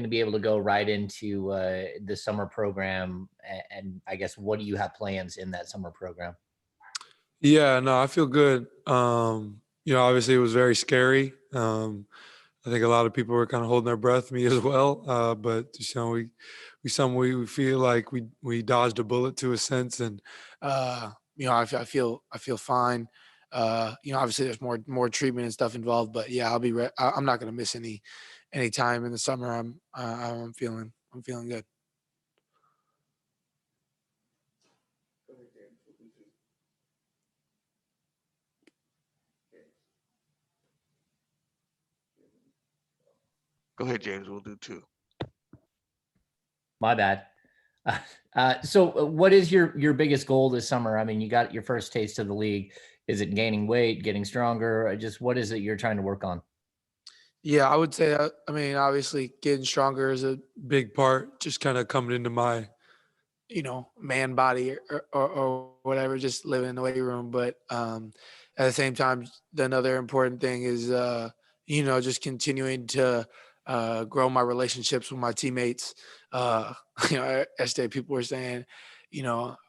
to be able to go right into the summer program? And I guess, what do you have plans in that summer program? Yeah, no, I feel good. Obviously it was very scary. I think a lot of people were kind of holding their breath, me as well. But we feel like we dodged a bullet to a sense, and I feel fine. Obviously there's more treatment and stuff involved, but yeah, I'm not gonna miss any time in the summer. I'm feeling good. Go ahead, James. We'll do two. My bad. So what is your biggest goal this summer? I mean, you got your first taste of the league. Is it gaining weight, getting stronger? Just what is it you're trying to work on? Yeah, I would say, obviously getting stronger is a big part. Just kind of coming into my man body or whatever, just living in the weight room. But at the same time, another important thing is, just continuing to grow my relationships with my teammates. Yesterday people were saying,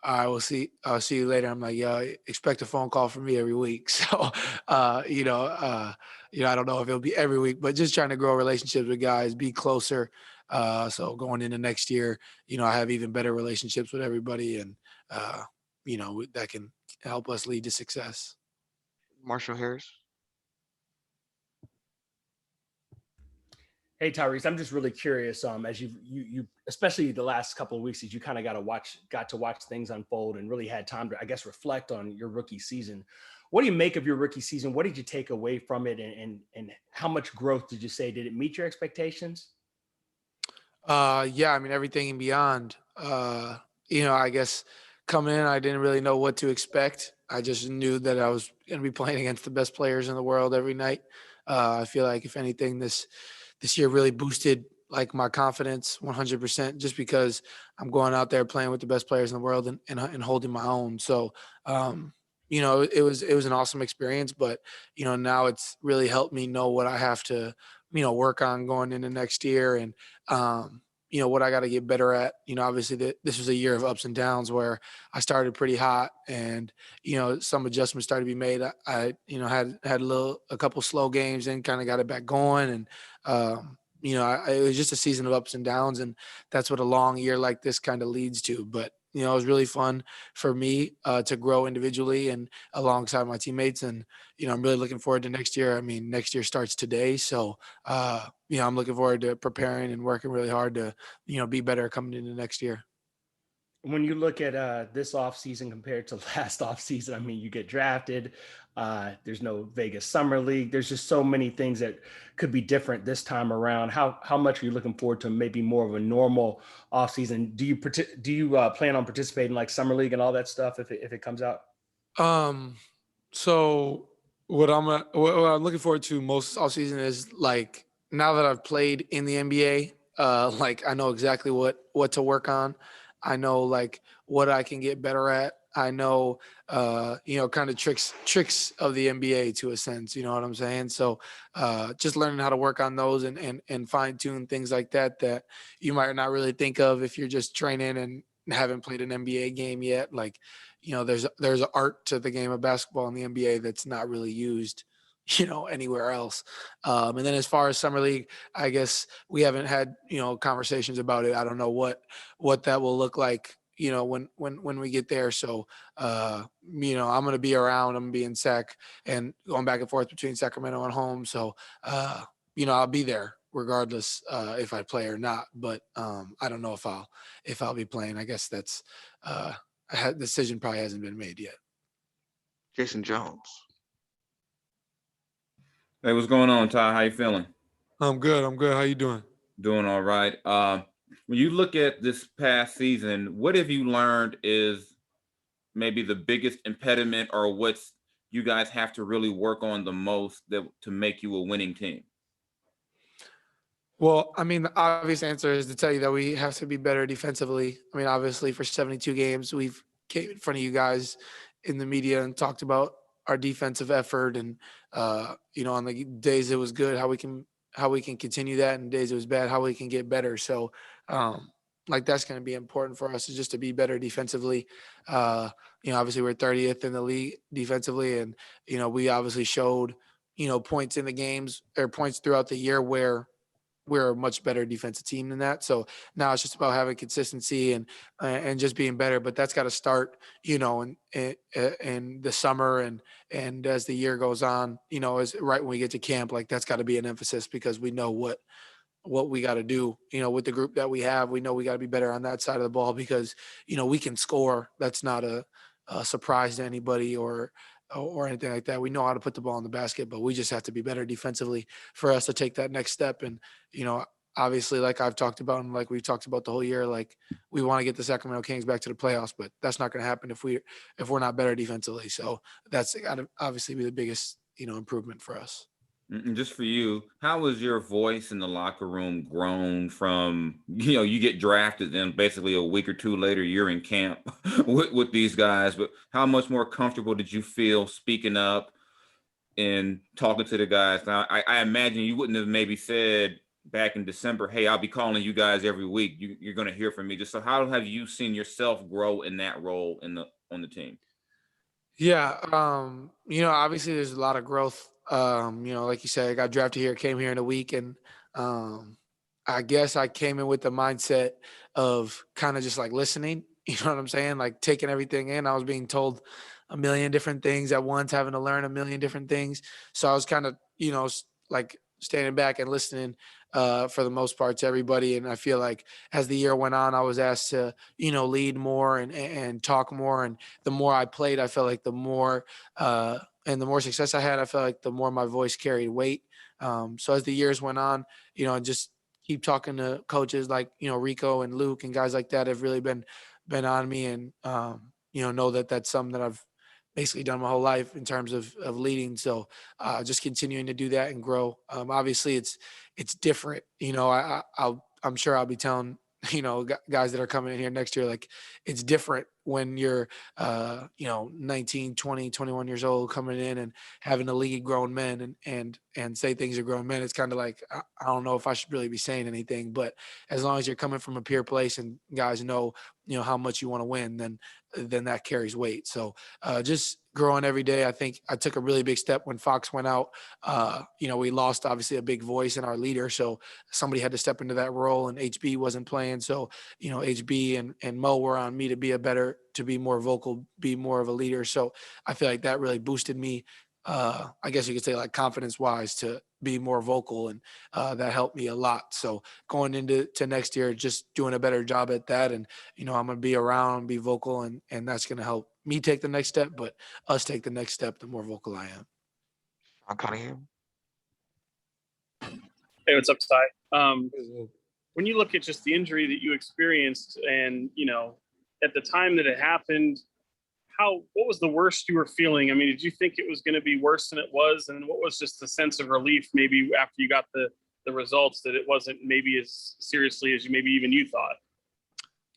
I'll see you later. I'm like, yeah, expect a phone call from me every week. So, I don't know if it'll be every week, but just trying to grow relationships with guys, be closer. So going into next year, I have even better relationships with everybody, and that can help us lead to success. Marshall Harris. Hey Tyrese, I'm just really curious. As you especially the last couple of weeks, as you kind of got to watch things unfold and really had time to, I guess, reflect on your rookie season. What do you make of your rookie season? What did you take away from it, and how much growth did you say? Did it meet your expectations? Yeah, I mean everything and beyond. I guess coming in, I didn't really know what to expect. I just knew that I was going to be playing against the best players in the world every night. I feel like if anything, this year really boosted like my confidence 100%, just because I'm going out there playing with the best players in the world and holding my own. So, it was an awesome experience, but now it's really helped me know what I have to work on going into next year, and what I got to get better at. Obviously this was a year of ups and downs where I started pretty hot, and some adjustments started to be made. I had a couple slow games and kind of got it back going, and it was just a season of ups and downs, and that's what a long year like this kind of leads to. But it was really fun for me to grow individually and alongside my teammates, and I'm really looking forward to next year. I mean, next year starts today, so I'm looking forward to preparing and working really hard to be better coming into next year. When you look at this offseason compared to last offseason, I mean, you get drafted. There's no Vegas Summer League. There's just so many things that could be different this time around. How much are you looking forward to maybe more of a normal offseason? Do you plan on participating like Summer League and all that stuff if it comes out? So what I'm looking forward to most all season is, like, now that I've played in the NBA, like I know exactly what to work on. I know like what I can get better at. I know kind of tricks of the NBA to a sense, you know what I'm saying? So just learning how to work on those and fine tune things like that you might not really think of if you're just training and haven't played an NBA game yet. Like, there's art to the game of basketball in the NBA that's not really used, anywhere else. And then as far as summer league, I guess we haven't had, conversations about it. I don't know what that will look like, when we get there. So, I'm going to be around. I'm going to be in Sac and going back and forth between Sacramento and home. So, I'll be there regardless if I play or not. But I don't know if I'll be playing. I guess that's decision probably hasn't been made yet. Jason Jones. Hey, what's going on, Ty? How you feeling? I'm good. How you doing? Doing all right. When you look at this past season, what have you learned is maybe the biggest impediment, or what's you guys have to really work on the most to make you a winning team? Well, I mean, the obvious answer is to tell you that we have to be better defensively. I mean, obviously for 72 games, we've came in front of you guys in the media and talked about our defensive effort, and on the days it was good, how we can how we can continue that in days it was bad, how we can get better. So, like that's going to be important for us is just to be better defensively. Obviously we're 30th in the league defensively, and we obviously showed points in the games or points throughout the year where we're a much better defensive team than that. So now it's just about having consistency and just being better. But that's got to start, in the summer and as the year goes on, as right when we get to camp, like that's got to be an emphasis because we know what we got to do, with the group that we have. We know we got to be better on that side of the ball because, we can score. That's not a surprise to anybody or anything like that. We know how to put the ball in the basket, but we just have to be better defensively for us to take that next step. And, obviously, like I've talked about and like we've talked about the whole year, like we want to get the Sacramento Kings back to the playoffs, but that's not going to happen if we're not better defensively. So that's got to obviously be the biggest, improvement for us. And just for you, how was your voice in the locker room grown from, you get drafted, then basically a week or two later, you're in camp with these guys, but how much more comfortable did you feel speaking up and talking to the guys? Now, I imagine you wouldn't have maybe said back in December, hey, I'll be calling you guys every week. You're going to hear from me. Just so how have you seen yourself grow in that role on the team? Yeah. Obviously there's a lot of growth. Like you said, I got drafted here, came here in a week. And I guess I came in with the mindset of kind of just like listening, you know what I'm saying? Like taking everything in. I was being told a million different things at once, having to learn a million different things. So I was kind of, like standing back and listening for the most part to everybody. And I feel like as the year went on, I was asked to, lead more and talk more. And the more I played, I felt like the more and the more success I had, I felt like the more my voice carried weight. So as the years went on, just keep talking to coaches like, Rico and Luke and guys like that have really been on me and, know that that's something that I've basically done my whole life in terms of leading. So just continuing to do that and grow. Obviously it's different. I'm sure I'll be telling, guys that are coming in here next year, like it's different when you're, 19, 20, 21 years old coming in and having to lead grown men and say things to grown men. It's kind of like, I don't know if I should really be saying anything, but as long as you're coming from a peer place and guys know, how much you want to win, then that carries weight. So just growing every day. I think I took a really big step when Fox went out. We lost obviously a big voice in our leader. So somebody had to step into that role and HB wasn't playing. So, HB and Mo were on me to be more vocal, be more of a leader. So I feel like that really boosted me. I guess you could say like confidence wise to be more vocal and that helped me a lot. So going into next year, just doing a better job at that. And, I'm going to be around, be vocal and that's going to help me take the next step, but us take the next step, the more vocal I am. I'm Cunningham. Hey, what's up, Ty? When you look at just the injury that you experienced and, at the time that it happened, what was the worst you were feeling? I mean, did you think it was going to be worse than it was? And what was just the sense of relief maybe after you got the results that it wasn't maybe as seriously as you thought?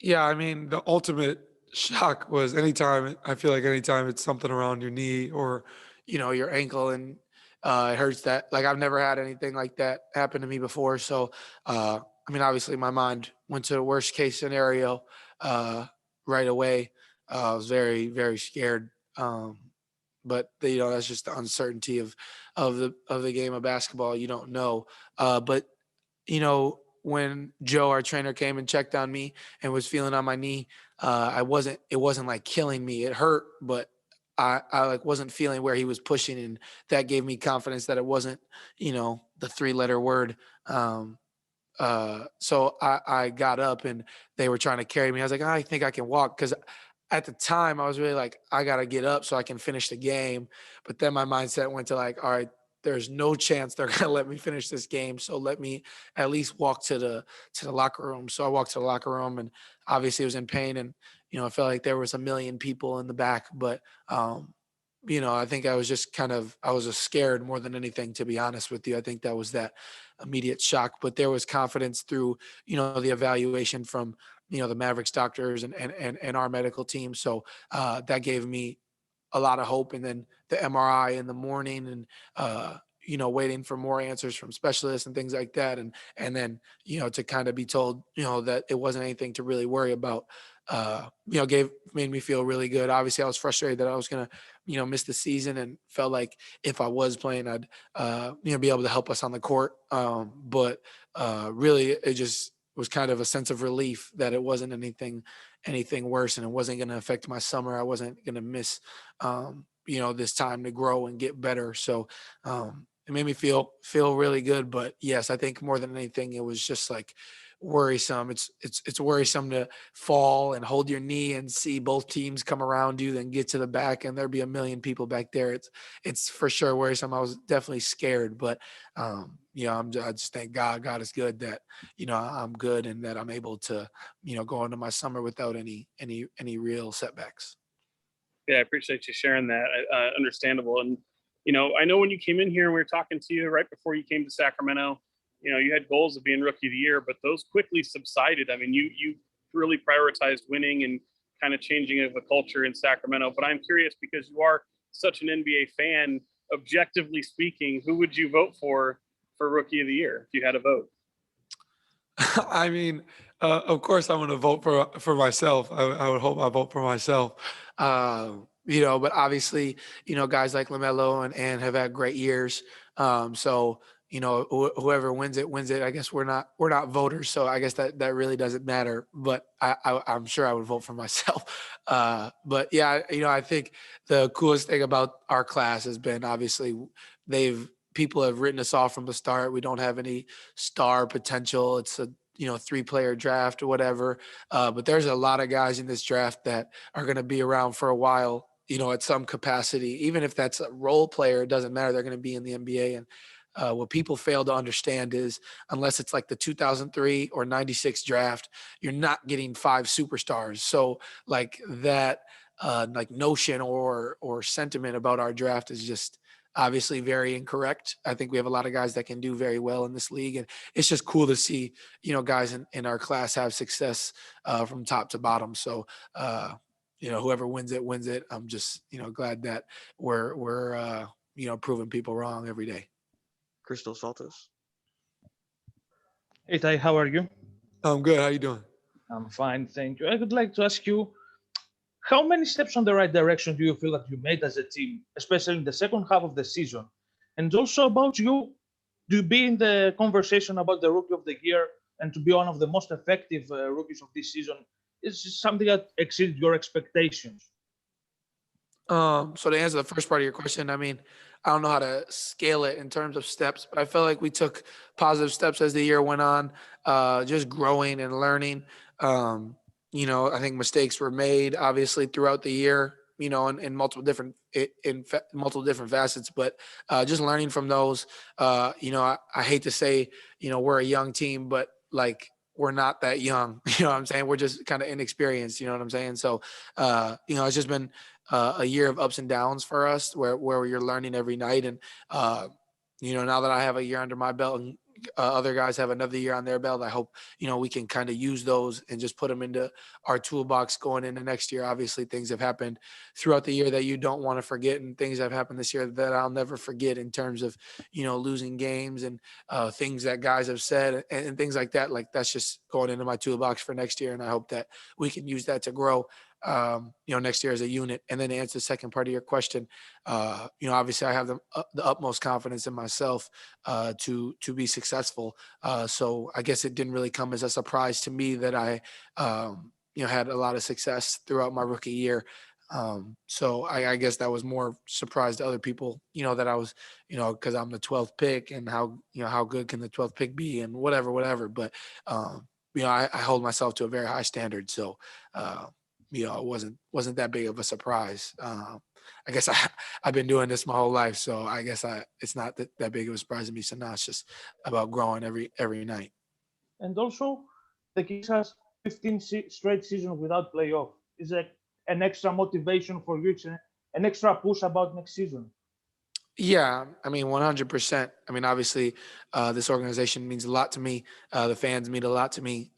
Yeah, I mean, the ultimate shock was anytime it's something around your knee or, your ankle and it hurts that. Like I've never had anything like that happen to me before. So, obviously my mind went to the worst case scenario right away. I was very, very scared. But that's just the uncertainty of the game of basketball. You don't know. But when Joe, our trainer, came and checked on me and was feeling on my knee, it wasn't like killing me. It hurt, but I like wasn't feeling where he was pushing, and that gave me confidence that it wasn't, the 3-letter word. So I got up and they were trying to carry me. I was like, I think I can walk. Cause at the time I was really like, I got to get up so I can finish the game. But then my mindset went to like, all right, there's no chance they're going to let me finish this game. So let me at least walk to the locker room. So I walked to the locker room and obviously I was in pain and, I felt like there was a million people in the back, but, I think I was just I was just scared more than anything, to be honest with you. I think that was that immediate shock, but there was confidence through, the evaluation from, the Mavericks doctors and our medical team. So that gave me a lot of hope. And then the MRI in the morning and, waiting for more answers from specialists and things like that. And then, to kind of be told, that it wasn't anything to really worry about, made me feel really good. Obviously I was frustrated that I was going to, miss the season, and felt like if I was playing, I'd, be able to help us on the court. But really it just was kind of a sense of relief that it wasn't anything worse, and it wasn't going to affect my summer. I wasn't going to miss, this time to grow and get better. So it made me feel really good. But yes, I think more than anything, it was just like worrisome. It's worrisome to fall and hold your knee and see both teams come around you, then get to the back and there'd be a million people back there. It's for sure worrisome. I was definitely scared, but I just thank God. God is good that, I'm good, and that I'm able to, go into my summer without any real setbacks. Yeah, I appreciate you sharing that. Understandable. And, I know when you came in here and we were talking to you right before you came to Sacramento, you had goals of being rookie of the year, but those quickly subsided. I mean, you really prioritized winning and kind of changing of the culture in Sacramento. But I'm curious, because you are such an NBA fan, objectively speaking, who would you vote for rookie of the year if you had a vote? I mean, of course, I'm going to vote for myself. I would hope I vote for myself. But obviously, guys like LaMelo and have had great years. So, whoever wins it. I guess we're not voters, so I guess that really doesn't matter. But I'm sure I would vote for myself. But yeah, I think the coolest thing about our class has been, obviously, people have written us off from the start. We don't have any star potential. It's a 3-player draft or whatever. But there's a lot of guys in this draft that are going to be around for a while, at some capacity. Even if that's a role player, it doesn't matter. They're going to be in the NBA. And what people fail to understand is, unless it's like the 2003 or 96 draft, you're not getting 5 superstars. So like that, like notion or sentiment about our draft is just obviously very incorrect. I think we have a lot of guys that can do very well in this league, and it's just cool to see, guys in our class have success from top to bottom. So, whoever wins it. I'm just, glad that we're proving people wrong every day. Crystal Saltos. Hey Ty, how are you? I'm good. How you doing? I'm fine, thank you. I would like to ask you, how many steps on the right direction do you feel that you made as a team, especially in the second half of the season? And also about you, to be in the conversation about the rookie of the year and to be one of the most effective rookies of this season, is something that exceeded your expectations? So to answer the first part of your question, I mean, I don't know how to scale it in terms of steps, but I felt like we took positive steps as the year went on, just growing and learning. I think mistakes were made obviously throughout the year, in multiple different multiple different facets, but just learning from those. I hate to say, we're a young team, but like we're not that young. You know what I'm saying? We're just kind of inexperienced. You know what I'm saying? So, it's just been a year of ups and downs for us, where you're learning every night. And now that I have a year under my belt, and other guys have another year on their belt, I hope we can kind of use those and just put them into our toolbox going into next year. Obviously, things have happened throughout the year that you don't want to forget, and things have happened this year that I'll never forget, in terms of losing games and things that guys have said and things like that. Like, that's just going into my toolbox for next year, and I hope that we can use that to grow next year as a unit. And then to answer the second part of your question, obviously I have the utmost confidence in myself to be successful. So I guess it didn't really come as a surprise to me that I had a lot of success throughout my rookie year. So I guess that was more surprise to other people, that I was, because I'm the 12th pick, and how good can the 12th pick be, and whatever. But I hold myself to a very high standard. So it wasn't that big of a surprise. I guess I've been doing this my whole life, so I guess it's not that big of a surprise to me. So now it's just about growing every night. And also, the Kings has 15 straight seasons without playoff. Is it an extra motivation for you? It's an extra push about next season? Yeah, I mean, 100%. I mean, obviously, this organization means a lot to me. The fans mean a lot to me.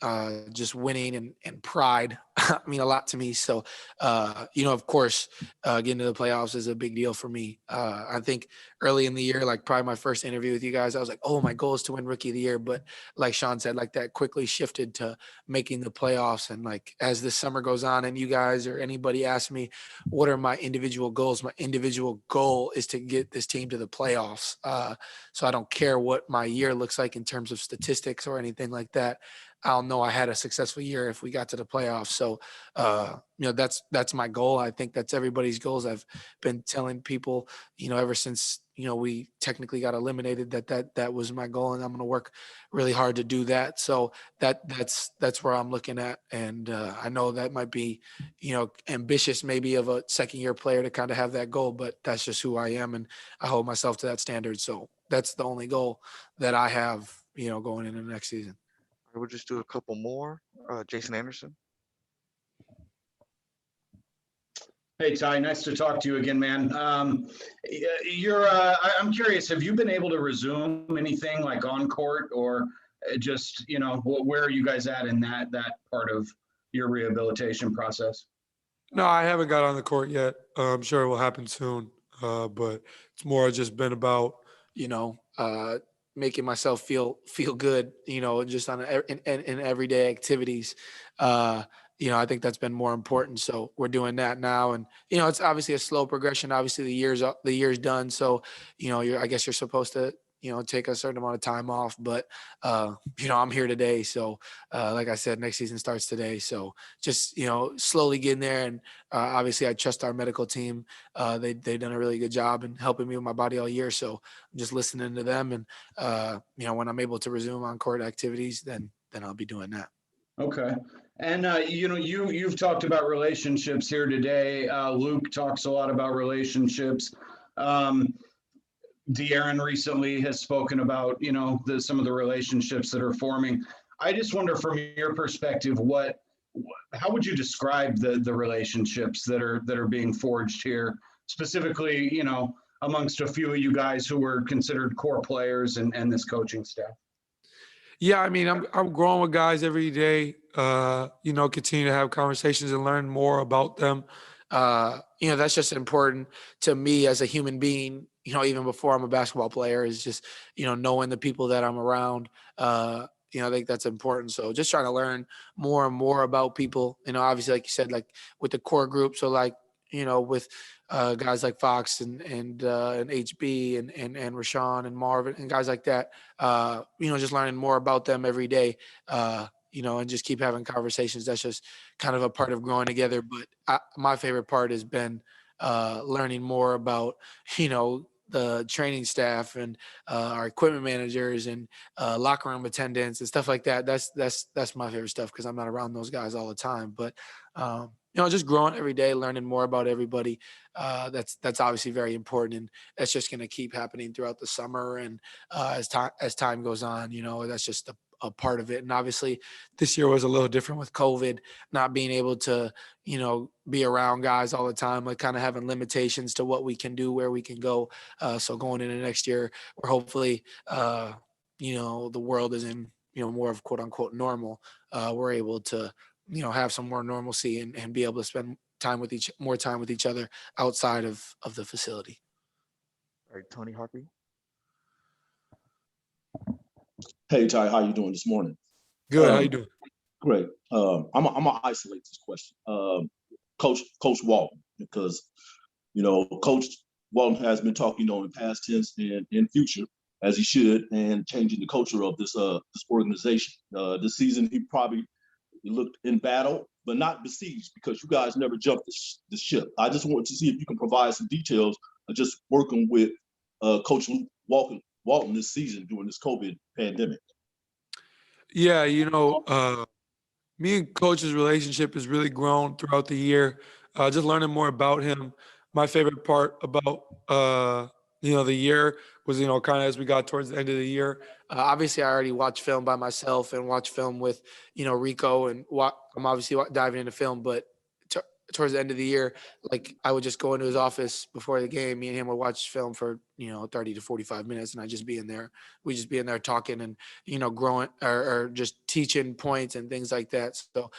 Just winning and pride mean a lot to me. So, of course, getting to the playoffs is a big deal for me. I think early in the year, like probably my first interview with you guys, I was like, oh, my goal is to win Rookie of the Year. But like Sean said, like that quickly shifted to making the playoffs. And like as this summer goes on and you guys or anybody asks me, what are my individual goals? My individual goal is to get this team to the playoffs. So I don't care what my year looks like in terms of statistics or anything like that. I'll know I had a successful year if we got to the playoffs. So, that's my goal. I think that's everybody's goals. I've been telling people, ever since, we technically got eliminated that was my goal, and I'm going to work really hard to do that. So that's where I'm looking at. And I know that might be, ambitious maybe of a second year player to kind of have that goal, but that's just who I am. And I hold myself to that standard. So that's the only goal that I have, going into the next season. We'll just do a couple more. Jason Anderson. Hey, Ty, nice to talk to you again, man. I'm curious, have you been able to resume anything like on court, or just, where are you guys at in that part of your rehabilitation process? No, I haven't got on the court yet. I'm sure it will happen soon. But it's more just been about, making myself feel good, just on in everyday activities. I think that's been more important. So we're doing that now, and it's obviously a slow progression. Obviously, the year's done, so I guess you're supposed to take a certain amount of time off. But I'm here today, so like I said, next season starts today. So just slowly getting there, and obviously I trust our medical team. They've done a really good job in helping me with my body all year. So I'm just listening to them, and when I'm able to resume on court activities, then I'll be doing that. Okay. And, you've talked about relationships here today. Luke talks a lot about relationships. De'Aaron recently has spoken about, some of the relationships that are forming. I just wonder, from your perspective, how would you describe the relationships that are being forged here, specifically, amongst a few of you guys who were considered core players and this coaching staff? Yeah, I mean, I'm growing with guys every day. Continue to have conversations and learn more about them. That's just important to me as a human being. Even before I'm a basketball player, is just knowing the people that I'm around. I think that's important. So just trying to learn more and more about people. Obviously, like you said, like with the core group. So like with guys like Fox and HB and Rashawn and Marvin and guys like that, just learning more about them every day, and just keep having conversations. That's just kind of a part of growing together. But my favorite part has been learning more about, the training staff and our equipment managers and locker room attendants and stuff like that. That's my favorite stuff, because I'm not around those guys all the time. But just growing every day, learning more about everybody. That's obviously very important, and that's just going to keep happening throughout the summer. And as time goes on, that's just a part of it. And obviously, this year was a little different with COVID, not being able to be around guys all the time, like kind of having limitations to what we can do, where we can go. So going into next year, we're hopefully the world is in more of quote unquote normal. We're able to have some more normalcy and be able to spend more time with each other outside of the facility. All right, Tony Harpy. Hey, Ty, how you doing this morning? Good. How you doing? Great. I'm gonna isolate this question. Coach Walton, because Coach Walton has been talking in past tense and in future, as he should, and changing the culture of this organization. This season, he looked in battle, but not besieged, because you guys never jumped the ship. I just wanted to see if you can provide some details of just working with Coach Luke Walton this season during this COVID pandemic. Yeah, me and Coach's relationship has really grown throughout the year. Just learning more about him. My favorite part about the year was kind of as we got towards the end of the year. Obviously, I already watched film by myself and watched film with Rico, and I'm obviously diving into film. But towards the end of the year, like I would just go into his office before the game. Me and him would watch film for 30 to 45 minutes, and I'd just be in there. We'd just be in there talking and growing or just teaching points and things like that. So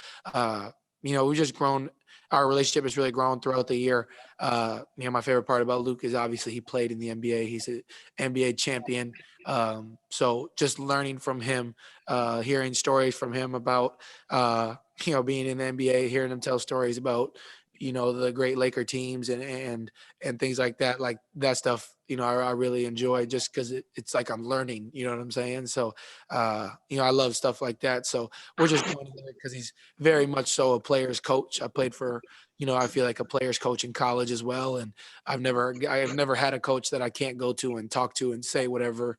we've just grown our relationship has really grown throughout the year. My favorite part about Luke is obviously he played in the NBA. He's an NBA champion. So just learning from him, hearing stories from him about, being in the NBA, hearing him tell stories about, the great Laker teams and things like that. Like that stuff, I really enjoy just because it's like I'm learning, you know what I'm saying? So, I love stuff like that. So we're just going in there because he's very much so a player's coach. I played for, I feel like a player's coach in college as well. And I have never had a coach that I can't go to and talk to and say whatever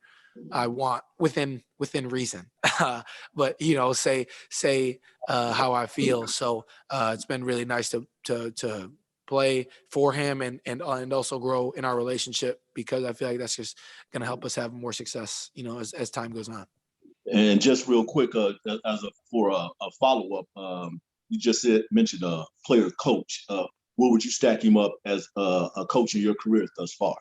I want within reason. But say how I feel. So it's been really nice to play for him and also grow in our relationship, because I feel like that's just going to help us have more success, as time goes on. And just real quick, for a follow up, you just mentioned a player coach. Where would you stack him up as a coach in your career thus far?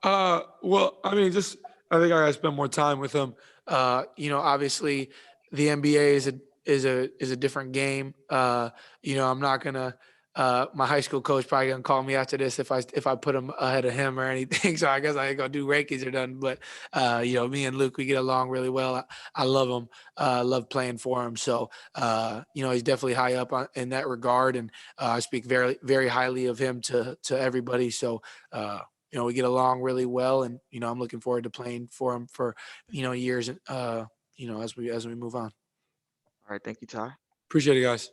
Well, I mean, I think I gotta spend more time with him. Obviously the NBA is a different game. I'm not gonna, my high school coach probably gonna call me after this if I put him ahead of him or anything. So I guess I ain't gonna do rankings or done. But me and Luke, we get along really well. I love him. Love playing for him. So he's definitely high up in that regard, and I speak very, very highly of him to everybody. So we get along really well, and I'm looking forward to playing for him for years. As we move on. All right, thank you, Ty. Appreciate it, guys.